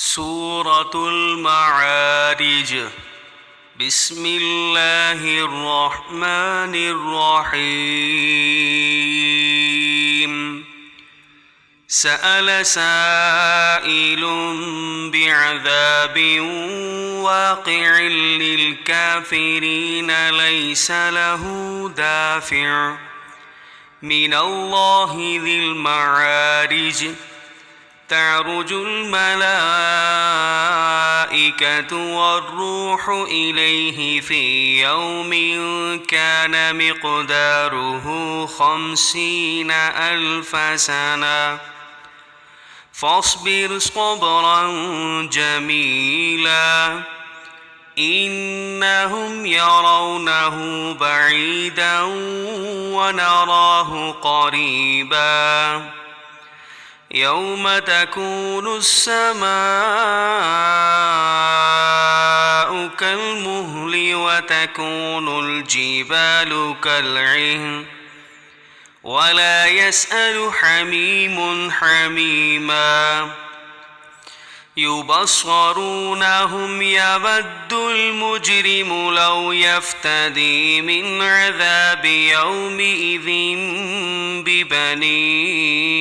سورة المعارج. بسم الله الرحمن الرحيم. سأل سائل بعذاب واقع للكافرين ليس له دافع من الله ذي المعارج. تعرج الملائكة والروح إليه في يوم كان مقداره 50,000 سنة فاصبر صبرا جميلا إنهم يرونه بعيدا ونراه قريبا يوم تكون السماء كالمهل وتكون الجبال كالعهن ولا يسأل حميم حميما يبصرونهم يود المجرم لو يفتدي من عذاب يومئذ ببنيه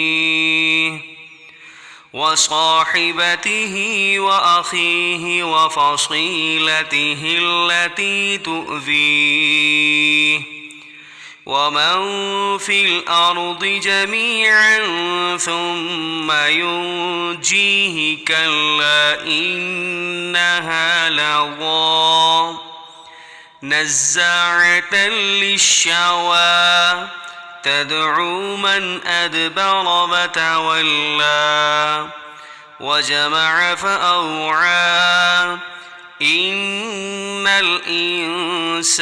وصاحبته وأخيه وفصيلته التي تؤذيه ومن في الأرض جميعا ثم ينجيه كلا إنها لظى نزاعة للشوى تدعو من أدبر وتولى وجمع فأوعى إن الإنسان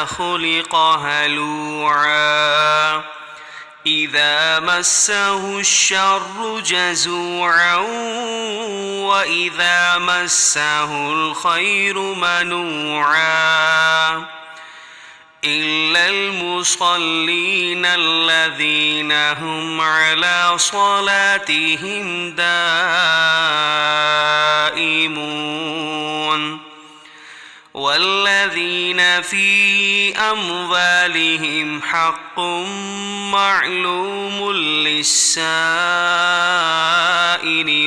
خلق هلوعا إذا مسه الشر جزوعا وإذا مسه الخير منوعا إلا المصلين الذين هم على صلاتهم دائمون والذين في أموالهم حق معلوم للسائل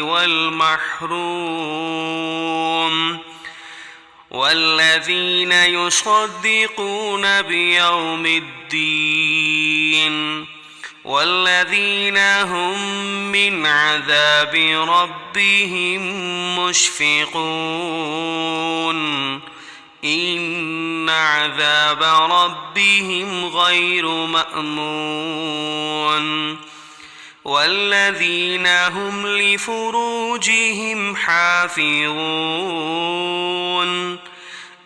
والمحروم والذين يصدقون بيوم الدين والذين هم من عذاب ربهم مشفقون إن عذاب ربهم غير مأمون والذين هم لفروجهم حافظون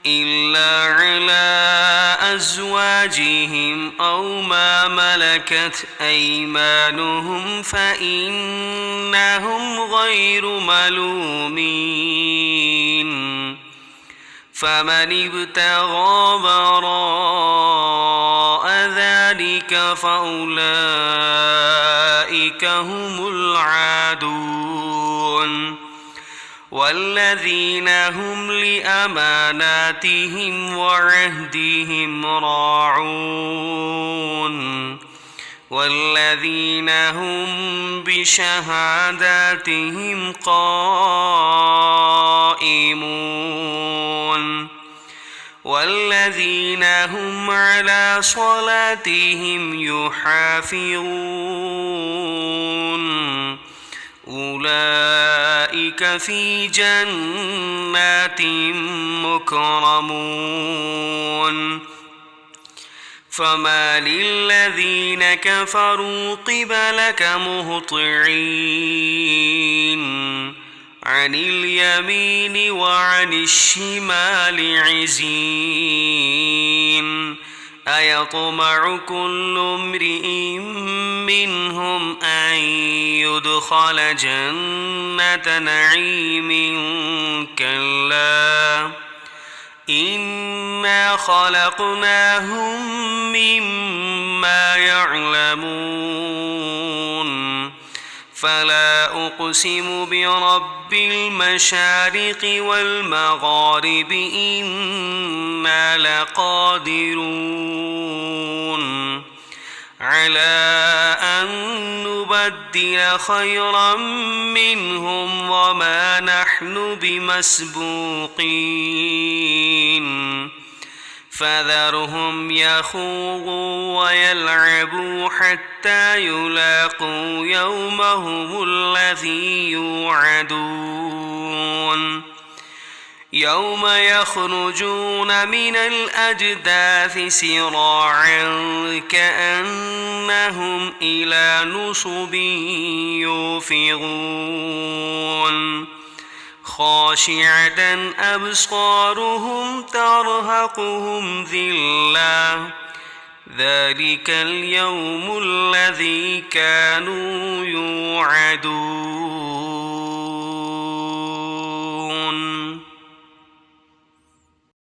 إلا على أزواجهم أو ما ملكت أيمانهم فإنهم غير ملومين فمن ابتغى وراء ذلك فأولئك هم العادون والذين هم لأماناتهم وعهدهم راعون والذين هم بشهاداتهم قائمون والذين هم على صلاتهم يحافظون أولئك في جنات مكرمون فما للذين كفروا قبلك مهطعين عن اليمين وعن الشمال عزين أيطمع كل امرئ منهم أن يدخل جنة نعيم كلا إنا خلقناهم مما يعلمون فلا أقسم برب المشارق والمغارب إنا لقادرون على أن نبدل خيرا منهم وما نحن بمسبوقين فذرهم يخوضوا ويلعبوا حتى يلاقوا يومهم الذي يوعدون يوم يخرجون من الأجداث سراعا كأنهم إلى نصب يوفضون خاشعة أبصارهم ترهقهم ذلة ذلك اليوم الذي كانوا يوعدون